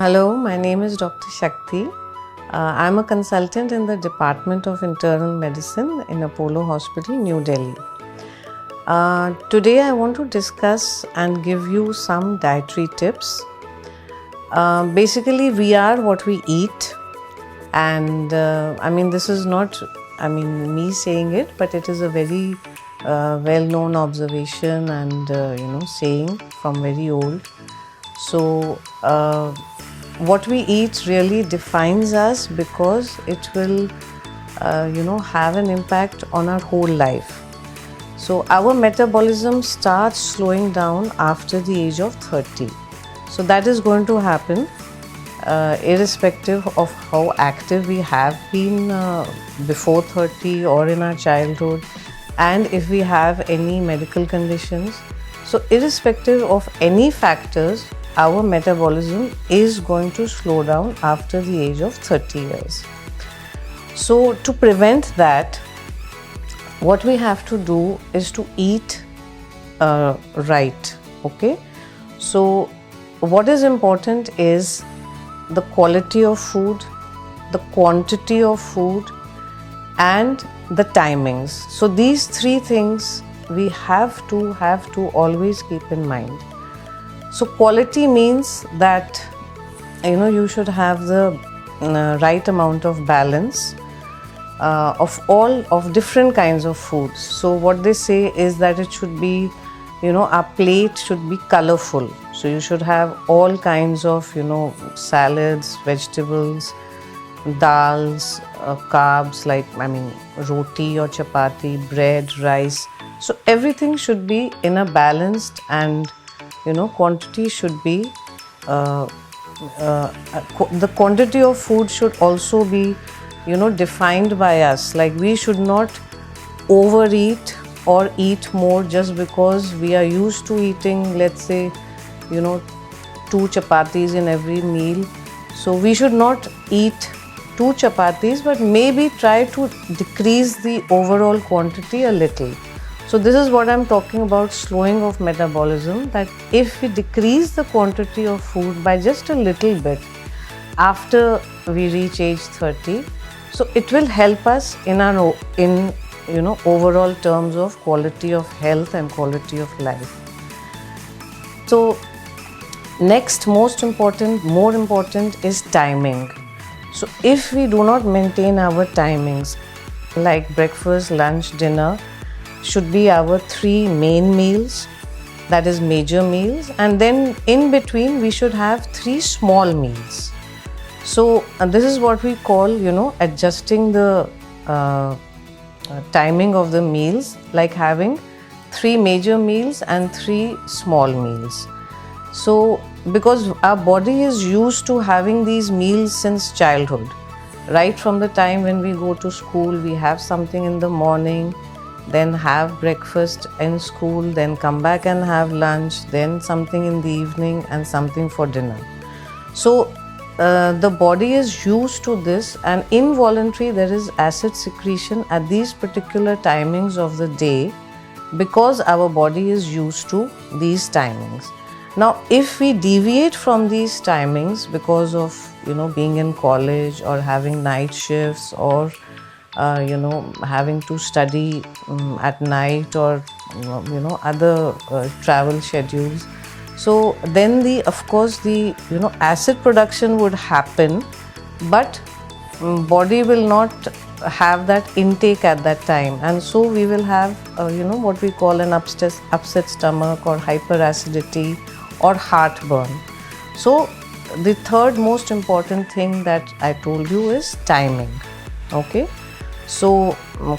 Hello, my name is Dr. Shakti. I'm a consultant in the Department of Internal Medicine in Apollo Hospital, New Delhi. Today I want to discuss and give you some dietary tips. Basically, we are what we eat, and this is not me saying it, but it is a very well-known observation and saying from very old. So what we eat really defines us, because it will have an impact on our whole life. So our metabolism starts slowing down after the age of 30. So that is going to happen irrespective of how active we have been before 30 or in our childhood, and if we have any medical conditions. So irrespective of any factors, our metabolism is going to slow down after the age of 30 years. So to prevent that, what we have to do is to eat right. Okay, so what is important is the quality of food, the quantity of food, and the timings. So these three things we have to always keep in mind. So quality means that you should have the right amount of balance of different kinds of foods. So what they say is that it should be, our plate should be colorful. So you should have all kinds of salads, vegetables, dals, carbs like roti or chapati, bread, rice. So everything should be in a balanced, and quantity should be the quantity of food should also be defined by us. Like, we should not overeat or eat more just because we are used to eating, let's say 2 chapatis in every meal. So we should not eat 2 chapatis, but maybe try to decrease the overall quantity a little. So this is what I'm talking about, slowing of metabolism, that if we decrease the quantity of food by just a little bit after we reach age 30, so it will help us in overall terms of quality of health and quality of life. So next, more important is timing. So if we do not maintain our timings, like breakfast, lunch, dinner should be our 3 main meals, that is major meals, and then in between we should have 3 small meals. So this is what we call adjusting the timing of the meals, like having 3 major meals and 3 small meals. So because our body is used to having these meals since childhood, right from the time when we go to school, we have something in the morning, then have breakfast in school, then come back and have lunch, then something in the evening and something for dinner. So the body is used to this, and involuntary there is acid secretion at these particular timings of the day, because our body is used to these timings. Now if we deviate from these timings because of being in college or having night shifts, or having to study at night, or other travel schedules, so then of course the acid production would happen, but body will not have that intake at that time, and so we will have what we call an upset stomach, or hyperacidity, or heartburn. So the third most important thing that I told you is timing. Okay, so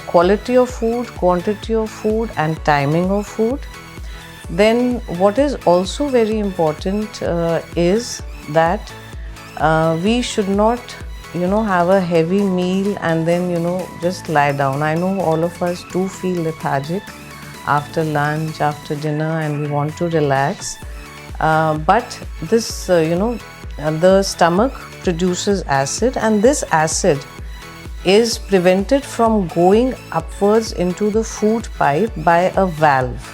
quality of food, quantity of food, and timing of food. Then what is also very important is that we should not have a heavy meal and then just lie down. I know all of us do feel lethargic after lunch, after dinner, and we want to relax, but this the stomach produces acid, and this acid is prevented from going upwards into the food pipe by a valve.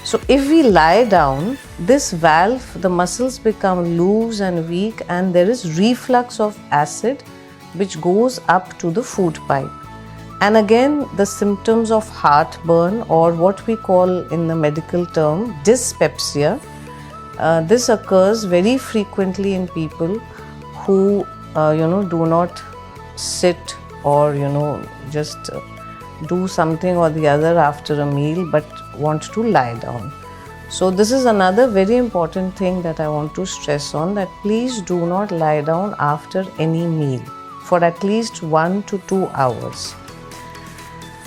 So if we lie down, this valve, the muscles become loose and weak, and there is reflux of acid which goes up to the food pipe. And again, the symptoms of heartburn, or what we call in the medical term dyspepsia, this occurs very frequently in people who do not sit or just do something or the other after a meal but want to lie down. So this is another very important thing that I want to stress on, that please do not lie down after any meal for at least 1 to 2 hours.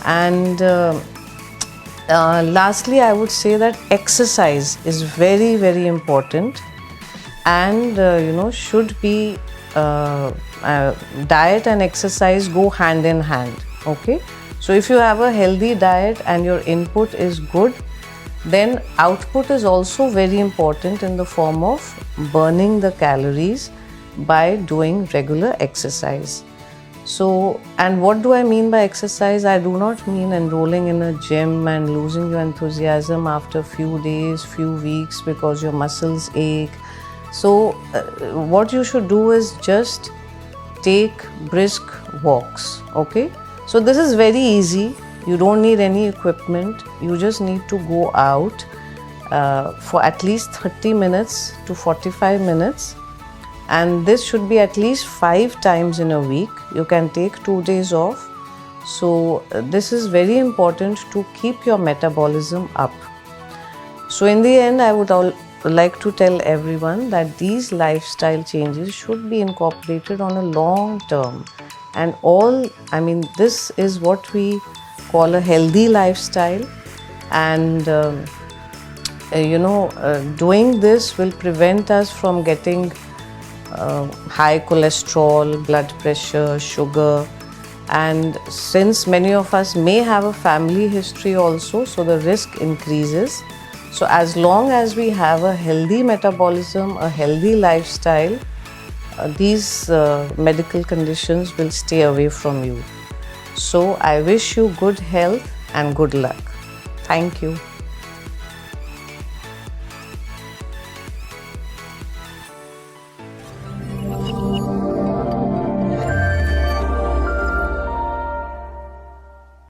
And lastly, I would say that exercise is very, very important, and should be diet and exercise go hand in hand. Okay, so if you have a healthy diet and your input is good, then output is also very important in the form of burning the calories by doing regular exercise. So, and what do I mean by exercise? I do not mean enrolling in a gym and losing your enthusiasm after few days, few weeks because your muscles ache. So, what you should do is just take brisk walks, okay? So, this is very easy. You don't need any equipment. You just need to go out for at least 30 minutes to 45 minutes. And this should be at least 5 times in a week. You can take 2 days off. So this is very important to keep your metabolism up. So in the end, I would like to tell everyone that these lifestyle changes should be incorporated on a long term. And this is what we call a healthy lifestyle. And doing this will prevent us from getting high cholesterol, blood pressure, sugar, and since many of us may have a family history also, so the risk increases. So as long as we have a healthy metabolism, a healthy lifestyle, these medical conditions will stay away from you. So I wish you good health and good luck. Thank you.